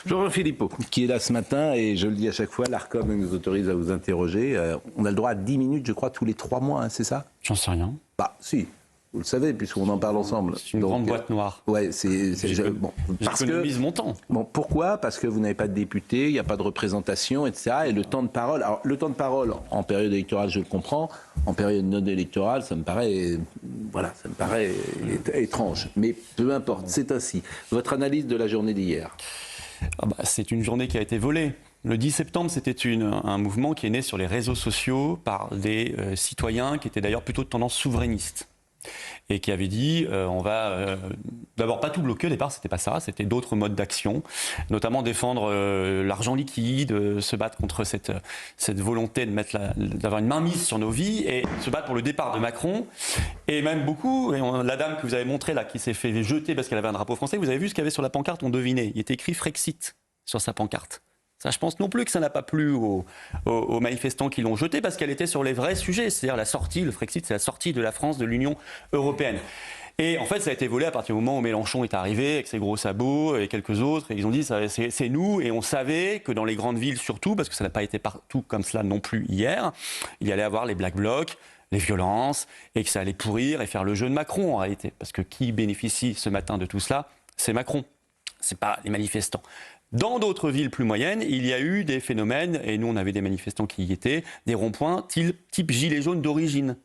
Jean-Jean Philippot, qui est là ce matin, et je le dis à chaque fois, l'ARCOM nous autorise à vous interroger. On a le droit à 10 minutes, je crois, tous les 3 mois, hein, c'est ça? J'en sais rien. Bah, si. Vous le savez, puisqu'on en parle ensemble. C'est une grande boîte noire. Ouais, bon, j'économise mon temps. Bon, pourquoi? Parce que vous n'avez pas de député, il n'y a pas de représentation, etc. Et le temps de parole. Alors, le temps de parole en période électorale, je le comprends. En période non électorale, ça me paraît, étrange. Mais peu importe, c'est ainsi. Votre analyse de la journée d'hier? C'est une journée qui a été volée. Le 10 septembre, c'était un mouvement qui est né sur les réseaux sociaux par des citoyens qui étaient d'ailleurs plutôt de tendance souverainiste. Et qui avait dit on va d'abord pas tout bloquer au départ, c'était pas ça, c'était d'autres modes d'action, notamment défendre l'argent liquide, se battre contre cette volonté d'avoir une mainmise sur nos vies et se battre pour le départ de Macron. Et même beaucoup, la dame que vous avez montrée là qui s'est fait jeter parce qu'elle avait un drapeau français, vous avez vu ce qu'il y avait sur la pancarte, on devinait, il était écrit Frexit sur sa pancarte. Ça, je pense non plus que ça n'a pas plu aux manifestants qui l'ont jeté parce qu'elle était sur les vrais sujets, c'est-à-dire la sortie, le Frexit, c'est la sortie de la France de l'Union européenne. Et en fait, ça a été volé à partir du moment où Mélenchon est arrivé avec ses gros sabots et quelques autres, et ils ont dit c'est nous, et on savait que dans les grandes villes surtout, parce que ça n'a pas été partout comme cela non plus hier, il y allait avoir les Black Blocs, les violences, et que ça allait pourrir et faire le jeu de Macron en réalité. Parce que qui bénéficie ce matin de tout cela? C'est Macron, c'est pas les manifestants. Dans d'autres villes plus moyennes, il y a eu des phénomènes, et nous on avait des manifestants qui y étaient, des ronds-points type gilets jaunes d'origine,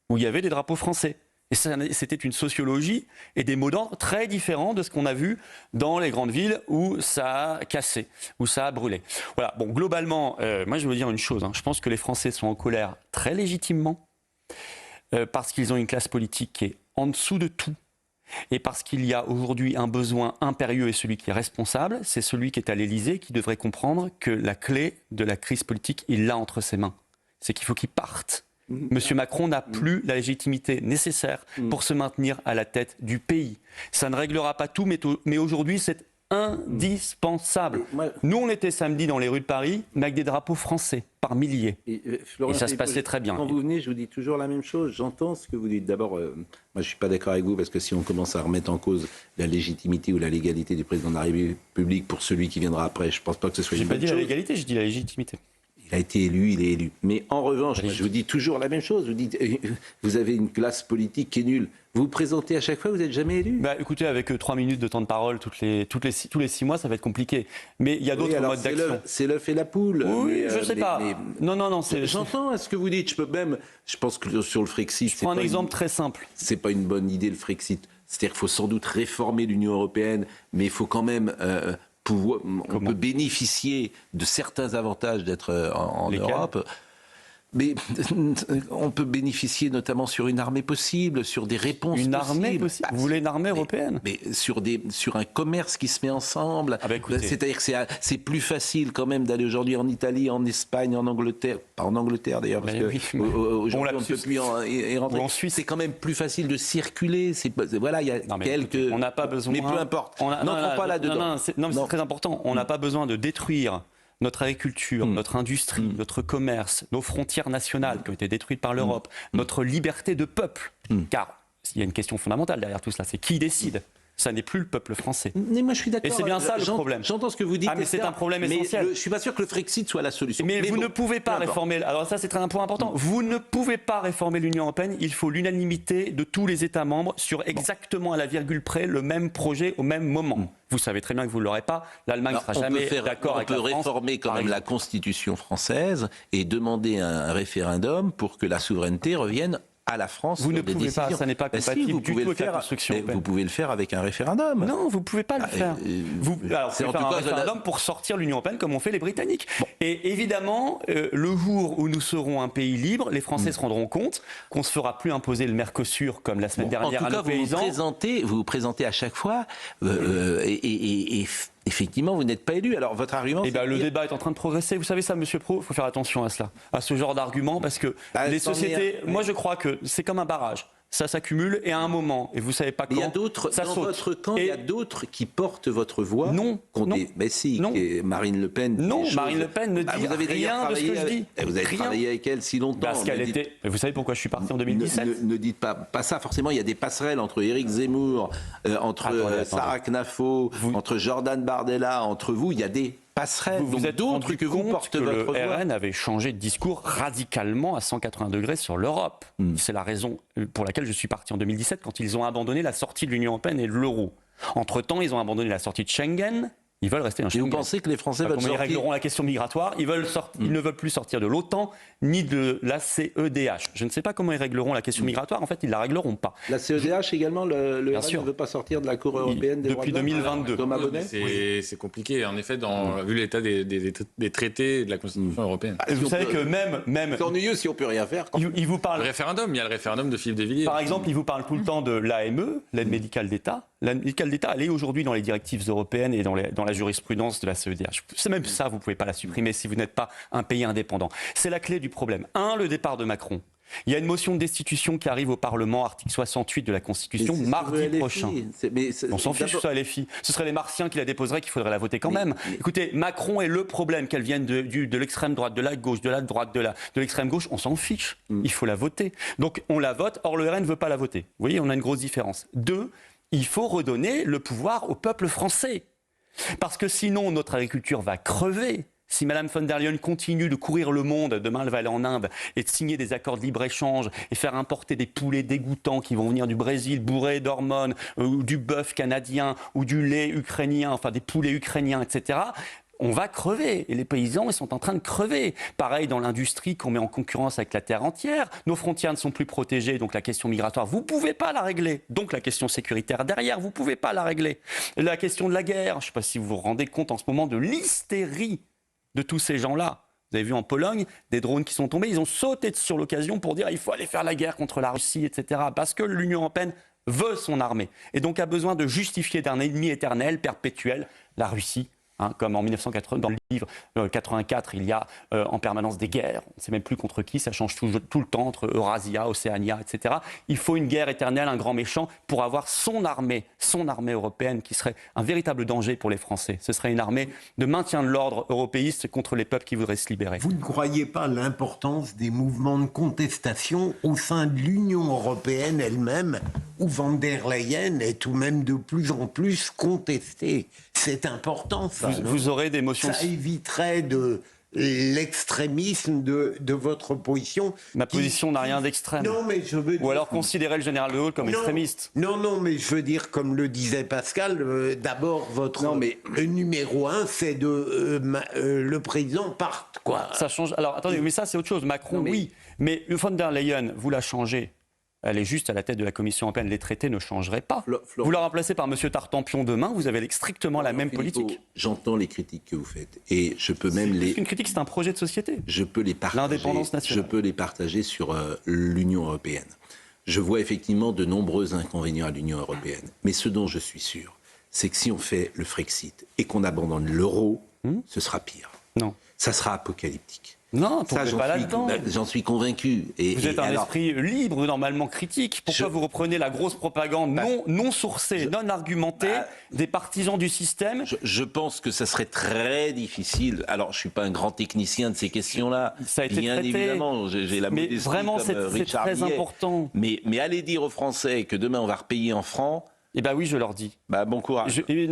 où il y avait des drapeaux français. Et c'était une sociologie et des mots d'ordre très différents de ce qu'on a vu dans les grandes villes où ça a cassé, où ça a brûlé. Voilà. Bon, globalement, moi je veux dire une chose, je pense que les Français sont en colère très légitimement, parce qu'ils ont une classe politique qui est en dessous de tout. Et parce qu'il y a aujourd'hui un besoin impérieux et celui qui est responsable, c'est celui qui est à l'Élysée qui devrait comprendre que la clé de la crise politique, il l'a entre ses mains. C'est qu'il faut qu'il parte. Monsieur Macron n'a plus la légitimité nécessaire pour se maintenir à la tête du pays. Ça ne réglera pas tout, mais aujourd'hui c'est indispensable. Nous on était samedi dans les rues de Paris, mais avec des drapeaux français par milliers. Et ça se passait très bien. Quand vous venez, je vous dis toujours la même chose. J'entends ce que vous dites. D'abord, moi je ne suis pas d'accord avec vous parce que si on commence à remettre en cause la légitimité ou la légalité du président de la République pour celui qui viendra après, je ne pense pas que ce soit une bonne chose. J'ai pas dit la légalité, j'ai dit la légitimité. Il a été élu, il est élu. Mais en revanche, moi, je vous dis toujours la même chose. Vous dites, vous avez une classe politique qui est nulle. Vous vous présentez à chaque fois, vous n'êtes jamais élu. Écoutez, avec 3 minutes de temps de parole tous les 6 mois, ça va être compliqué. Mais il y a d'autres modes d'action. C'est l'œuf et la poule. Oui, je ne sais pas. Non. J'entends ce que vous dites. Je pense que sur le Frexit... Je prends un exemple très simple. C'est pas une bonne idée, le Frexit. C'est-à-dire qu'il faut sans doute réformer l'Union européenne, mais il faut quand même... on peut bénéficier de certains avantages d'être en Europe, mais on peut bénéficier notamment sur une armée possible, sur des réponses possibles. Une armée possible. Vous voulez une armée européenne? Mais sur un commerce qui se met ensemble. C'est-à-dire que c'est plus facile quand même d'aller aujourd'hui en Italie, en Espagne, en Angleterre. Pas en Angleterre d'ailleurs, parce qu'aujourd'hui on ne peut plus y rentrer. En Suisse. C'est quand même plus facile de circuler. Voilà, il y a quelques... On n'a pas besoin... Mais peu importe. N'entrons pas là-dedans. Non, c'est très important. On n'a pas besoin de détruire notre agriculture, notre industrie, notre commerce, nos frontières nationales qui ont été détruites par l'Europe, notre liberté de peuple. Car il y a une question fondamentale derrière tout cela, c'est qui décide? Ça n'est plus le peuple français. Mais moi je suis d'accord. Et c'est bien ça le problème. J'entends ce que vous dites. Mais c'est un problème essentiel. Je ne suis pas sûr que le Frexit soit la solution. Mais vous ne pouvez pas réformer. Alors ça c'est un point important. Vous ne pouvez pas réformer l'Union européenne. Il faut l'unanimité de tous les États membres sur exactement à la virgule près le même projet au même moment. Vous savez très bien que vous ne l'aurez pas. L'Allemagne ne sera jamais d'accord avec la France. On peut réformer quand même la Constitution française et demander un référendum pour que la souveraineté revienne à la France. Vous ne pouvez pas, ça n'est pas compatible du tout avec la construction européenne. Vous pouvez le faire avec un référendum. Non, vous ne pouvez pas le faire. Vous pouvez faire un référendum pour sortir l'Union européenne comme ont fait les Britanniques. Et évidemment, le jour où nous serons un pays libre, les Français se rendront compte qu'on ne se fera plus imposer le Mercosur comme la semaine dernière à nos paysans. Vous vous présentez à chaque fois et effectivement, vous n'êtes pas élu. Alors, votre argument... le débat est en train de progresser. Vous savez ça, Monsieur Pro, il faut faire attention à cela, à ce genre d'argument, parce que les sociétés... Moi, je crois que c'est comme un barrage. ça s'accumule et à un moment, et vous ne savez pas quand, il y a d'autres, ça dans saute. votre camp, il y a d'autres qui portent votre voix. Non, non. Mais si, Non. Marine Le Pen. Non, Marine Le Pen ne dit vous avez rien de ce que je dis. Vous avez travaillé avec elle si longtemps. Parce qu'elle était... Vous savez pourquoi je suis parti en 2017 Ne dites pas ça, forcément, il y a des passerelles entre Éric Zemmour, entre Sarah Knafo, entre Jordan Bardella, entre vous, il y a des passerelles. Vous êtes d'autres que vous portez votre voix. Le RN avait changé de discours radicalement à 180 degrés sur l'Europe. C'est la raison pour laquelle je suis parti en 2017, quand ils ont abandonné la sortie de l'Union européenne et de l'euro. Entre-temps, ils ont abandonné la sortie de Schengen. Ils veulent rester dans Schengen. Et vous pensez que les Français veulent sortir? Ils régleront la question migratoire. Ils ne veulent plus sortir de l'OTAN ni de la CEDH. Je ne sais pas comment ils régleront la question migratoire. En fait, ils ne la régleront pas. La CEDH également, le RN ne veut pas sortir de la Cour européenne des droits de l'homme depuis 2022. Thomas Bonnet. C'est compliqué, en effet, vu l'état des traités et de la Constitution européenne. Vous savez que même c'est ennuyeux si on ne peut rien faire. Il vous parle. Il y a le référendum de Philippe Devilliers. Par exemple, il vous parle tout le temps de l'AME, l'aide médicale d'État. L'aide médicale d'État, elle est aujourd'hui dans les directives européennes et dans la jurisprudence de la CEDH. C'est même ça, vous ne pouvez pas la supprimer si vous n'êtes pas un pays indépendant. C'est la clé du problème. Le départ de Macron. Il y a une motion de destitution qui arrive au Parlement, article 68 de la Constitution, mardi prochain. On s'en fiche, ça, LFI. Ce seraient les Martiens qui la déposeraient, qu'il faudrait la voter quand même. Écoutez, Macron est le problème, qu'elle vienne de l'extrême droite, de la gauche, de la droite, de l'extrême gauche, on s'en fiche. Il faut la voter. Donc on la vote, or le RN ne veut pas la voter. Vous voyez, on a une grosse différence. 2, il faut redonner le pouvoir au peuple français. Parce que sinon, notre agriculture va crever. Si Mme von der Leyen continue de courir le monde, demain elle va aller en Inde, et de signer des accords de libre-échange, et faire importer des poulets dégoûtants qui vont venir du Brésil, bourrés d'hormones, ou du bœuf canadien, ou du lait ukrainien, enfin des poulets ukrainiens, etc., on va crever. Et les paysans, ils sont en train de crever. Pareil dans l'industrie qu'on met en concurrence avec la terre entière. Nos frontières ne sont plus protégées, donc la question migratoire, vous ne pouvez pas la régler. Donc la question sécuritaire derrière, vous ne pouvez pas la régler. La question de la guerre, je ne sais pas si vous vous rendez compte en ce moment de l'hystérie de tous ces gens-là. Vous avez vu en Pologne, des drones qui sont tombés, ils ont sauté sur l'occasion pour dire il faut aller faire la guerre contre la Russie, etc. Parce que l'Union européenne veut son armée. Et donc a besoin de justifier d'un ennemi éternel, perpétuel, la Russie. Comme en 1980, dans le livre 84, il y a en permanence des guerres. On ne sait même plus contre qui, ça change tout le temps, entre Eurasia, Océania, etc. Il faut une guerre éternelle, un grand méchant, pour avoir son armée européenne, qui serait un véritable danger pour les Français. Ce serait une armée de maintien de l'ordre européiste contre les peuples qui voudraient se libérer. Vous ne croyez pas à l'importance des mouvements de contestation au sein de l'Union européenne elle-même, où von der Leyen est tout de même de plus en plus contestée? C'est important, ça. Vous aurez des motions... Ça éviterait de l'extrémisme de votre position. Ma position n'a rien d'extrême. Non, mais je veux dire... Ou alors considérer le général de Gaulle comme extrémiste. Non, mais je veux dire, comme le disait Pascal, d'abord, votre numéro 1, c'est le président parte, quoi. Ça change... Alors, attendez, mais ça, c'est autre chose. Macron, oui. Mais von der Leyen, vous la changez. Elle est juste à la tête de la Commission européenne. Les traités ne changeraient pas. Vous la remplacez par M. Tartampion demain, vous avez strictement la même politique. J'entends les critiques que vous faites. Et je peux même les... Une critique, c'est un projet de société. Je peux les partager. L'indépendance nationale. Je peux les partager sur l'Union européenne. Je vois effectivement de nombreux inconvénients à l'Union européenne. Mais ce dont je suis sûr, c'est que si on fait le Frexit et qu'on abandonne l'euro, ce sera pire. Non. Ça sera apocalyptique. Non, tombez pas là-dedans. J'en suis convaincu. Vous êtes un esprit libre, normalement critique. Pourquoi vous reprenez la grosse propagande non sourcée, non argumentée des partisans du système? Je pense que ça serait très difficile. Alors, je ne suis pas un grand technicien de ces questions-là. Ça a été bien traité. Évidemment, j'ai la modestie vraiment, comme c'est Richard très Millet. important. Mais allez dire aux Français que demain, on va repayer en francs. Eh bien oui, je leur dis. Bon courage. Mais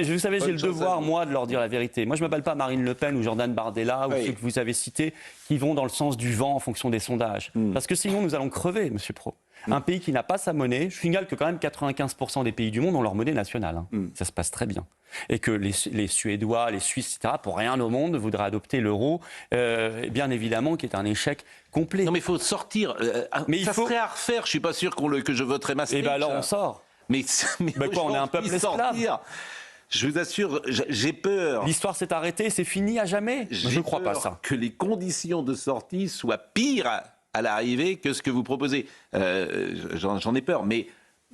vous savez, j'ai le devoir, moi, de leur dire la vérité. Moi, je ne m'appelle pas Marine Le Pen ou Jordan Bardella ou ceux que vous avez cités qui vont dans le sens du vent en fonction des sondages. Parce que sinon, nous allons crever, monsieur Pro. Un pays qui n'a pas sa monnaie, je signale que quand même 95% des pays du monde ont leur monnaie nationale. Ça se passe très bien. Et que les Suédois, les Suisses, etc., pour rien au monde, voudraient adopter l'euro, bien évidemment, qui est un échec complet. Non, mais il faut sortir. Ça serait à refaire. Je ne suis pas sûr que je voterai Maastricht. Eh bien alors, on sort. Mais quoi, on est un peuple esclave. Je vous assure, j'ai peur. L'histoire s'est arrêtée, c'est fini à jamais. Je ne crois pas ça. Que les conditions de sortie soient pires à l'arrivée que ce que vous proposez. J'en ai peur. Mais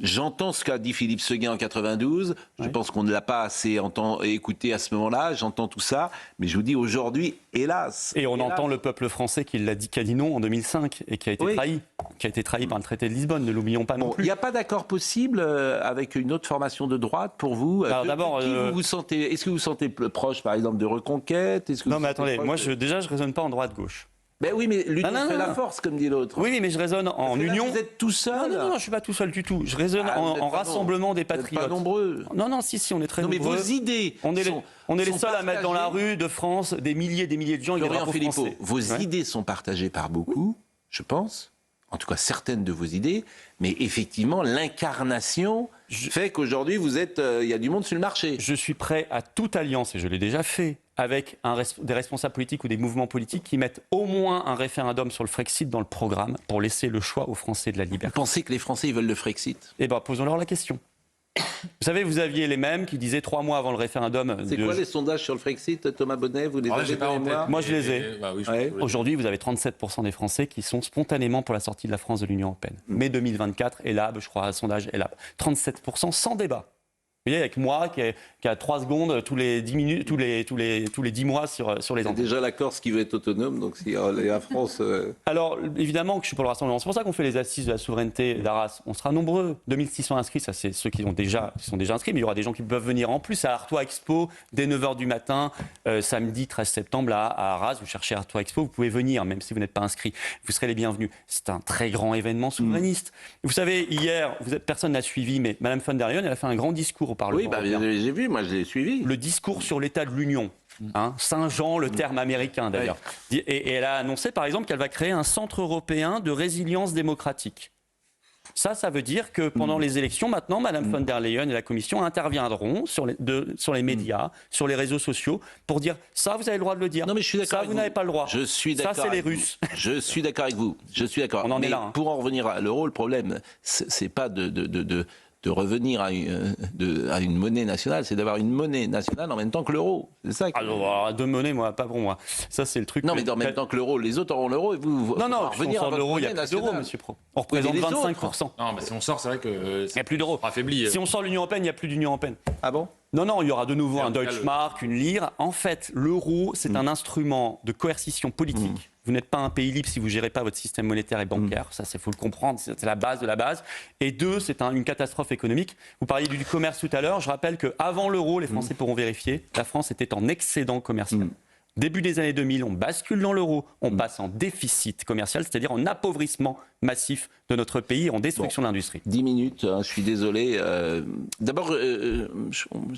J'entends ce qu'a dit Philippe Séguin en 92. Je pense qu'on ne l'a pas assez écouté à ce moment-là. J'entends tout ça. Mais je vous dis aujourd'hui, hélas. Et on entend le peuple français qui a dit non en 2005 et qui a été trahi. Qui a été trahi par le traité de Lisbonne. Ne l'oublions pas non plus. Il n'y a pas d'accord possible avec une autre formation de droite pour vous. Alors d'abord, vous vous sentez, est-ce que vous vous sentez proche, par exemple, de Reconquête? Non, mais attendez. Moi, déjà, je raisonne pas en droite-gauche. Ben oui, mais l'union fait la force, comme dit l'autre. Oui, mais je raisonne en union. Vous êtes tout seul. Non, je suis pas tout seul du tout. Je raisonne en rassemblement des patriotes. Vous n'êtes pas nombreux. Non, si, on est très nombreux. Mais vos idées on est les seuls à mettre dans la rue de France des milliers de gens avec des drapeaux français. Vos idées sont partagées par beaucoup, je pense. En tout cas, certaines de vos idées. Mais effectivement, l'incarnation fait qu'aujourd'hui, il y a du monde sur le marché. Je suis prêt à toute alliance, et je l'ai déjà fait, avec des responsables politiques ou des mouvements politiques qui mettent au moins un référendum sur le Frexit dans le programme pour laisser le choix aux Français de la liberté. Vous pensez que les Français ils veulent le Frexit? Eh bien, posons-leur la question. Vous savez, vous aviez les mêmes qui disaient 3 mois avant le référendum... C'est quoi les sondages sur le Frexit, Thomas Bonnet? Vous les avez pas en tête? Moi, je les ai. Aujourd'hui, vous avez 37% des Français qui sont spontanément pour la sortie de la France de l'Union européenne. Mai 2024, ELAB, je crois, un sondage ELAB. 37% sans débat. Vous voyez, avec moi, qui a 3 secondes tous les 10 minutes, tous les 10 mois sur les antennes. Déjà la Corse qui veut être autonome, donc si la France... Alors, évidemment que je suis pour le rassemblement. C'est pour ça qu'on fait les assises de la souveraineté d'Arras. On sera nombreux. 2600 inscrits, ça c'est ceux qui sont déjà inscrits, mais il y aura des gens qui peuvent venir en plus à Artois Expo dès 9h du matin, samedi 13 septembre à Arras. Vous cherchez Artois Expo, vous pouvez venir, même si vous n'êtes pas inscrit. Vous serez les bienvenus. C'est un très grand événement souverainiste. Vous savez, hier, personne n'a suivi, mais Mme von der Leyen, elle a fait un grand discours au Parlement. Oui, j'ai vu, moi je l'ai suivi. Le discours sur l'état de l'Union. Saint-Jean, le terme américain d'ailleurs. Oui. Et elle a annoncé par exemple qu'elle va créer un centre européen de résilience démocratique. Ça veut dire que pendant les élections, maintenant, Mme von der Leyen et la Commission interviendront sur les médias, sur les réseaux sociaux, pour dire ça, vous avez le droit de le dire. Non, mais je suis d'accord. Ça, vous n'avez pas le droit. Je suis d'accord. Ça, c'est les Russes. Je suis d'accord avec vous. Je suis d'accord. On en est là. Pour en revenir à l'euro, le problème, c'est pas de revenir à une monnaie nationale, c'est d'avoir une monnaie nationale en même temps que l'euro. C'est ça. Alors, deux monnaies, moi, pas pour moi. Ça, c'est le truc. Non, mais en même temps que l'euro, les autres auront l'euro et vous. Non, revenir à l'euro, il n'y a plus d'euros, monsieur Pro. On représente 25%. Non, mais si on sort, c'est vrai que. Il n'y a plus d'euros. Affaibli. Si on sort de l'Union européenne, il n'y a plus d'Union européenne. Ah bon? Non, il y aura de nouveau un Deutschmark, une lire. En fait, l'euro, c'est un instrument de coercition politique. Vous n'êtes pas un pays libre si vous ne gérez pas votre système monétaire et bancaire. Ça, il faut le comprendre. C'est la base de la base. Et 2, c'est une catastrophe économique. Vous parliez du commerce tout à l'heure. Je rappelle qu'avant l'euro, les Français pourront vérifier, la France était en excédent commercial. Début des années 2000, on bascule dans l'euro, on passe en déficit commercial, c'est-à-dire en appauvrissement massif de notre pays, en destruction de l'industrie. 10 minutes, je suis désolé. D'abord, j'ai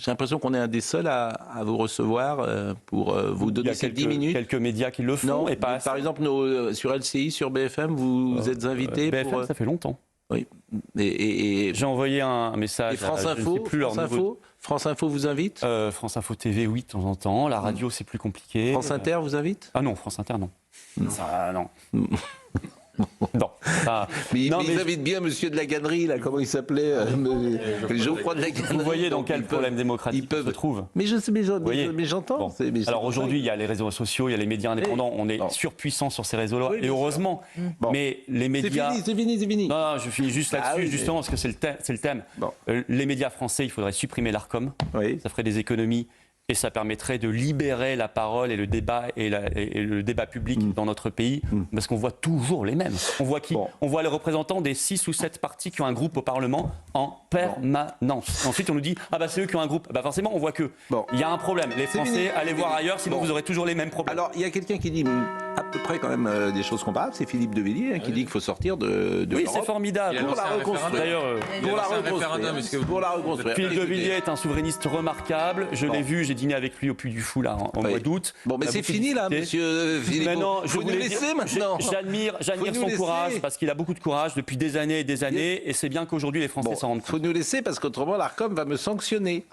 l'impression qu'on est un des seuls à vous recevoir pour vous donner ces 10 minutes. Il y a quelques médias qui le font. Non, et pas par exemple, sur LCI, sur BFM, vous êtes invités BFM, pour... ça fait longtemps. Oui. J'ai envoyé un message. Et France Info, France Info vous invite France Info TV, oui, de temps en temps. La radio, c'est plus compliqué. France Inter vous invite? Ah non, France Inter, non. Ça, non. Non. Mais ils invitent bien Monsieur de la Gannerie, là, comment il s'appelait Geoffroy de la Gannerie. Vous voyez dans quel problème démocratique ils se trouvent. Mais je sais, mais j'entends. Bon. Alors aujourd'hui, il y a les réseaux sociaux, il y a les médias indépendants. On est surpuissant sur ces réseaux-là, et heureusement. Bon. Mais les médias. C'est fini. Non, je finis juste là-dessus, justement, parce que c'est le thème. Bon. Les médias français, il faudrait supprimer l'Arcom. Oui. Ça ferait des économies. Et ça permettrait de libérer la parole et le débat public dans notre pays, parce qu'on voit toujours les mêmes. On voit qui? On voit les représentants des 6 ou 7 partis qui ont un groupe au Parlement en permanence. Ensuite, on nous dit c'est eux qui ont un groupe. Forcément, on voit que il y a un problème. Les Français, allez voir ailleurs, sinon vous aurez toujours les mêmes problèmes. Alors, il y a quelqu'un qui dit à peu près quand même des choses comparables. C'est Philippe de Villiers qui dit qu'il faut sortir de oui, c'est formidable. Pour la reconstruire. D'ailleurs, pour la reconstruire. Philippe de Villiers est un souverainiste remarquable. Je l'ai vu. J'ai dîné avec lui au Puy du Fou là en mois d'août. Bon, mais c'est fini là, monsieur Philippe. Non, je vous laisser maintenant. J'admire son courage parce qu'il a beaucoup de courage depuis des années et des années, et c'est bien qu'aujourd'hui les Français s'en rendent compte. Il faut nous laisser parce qu'autrement l'Arcom va me sanctionner.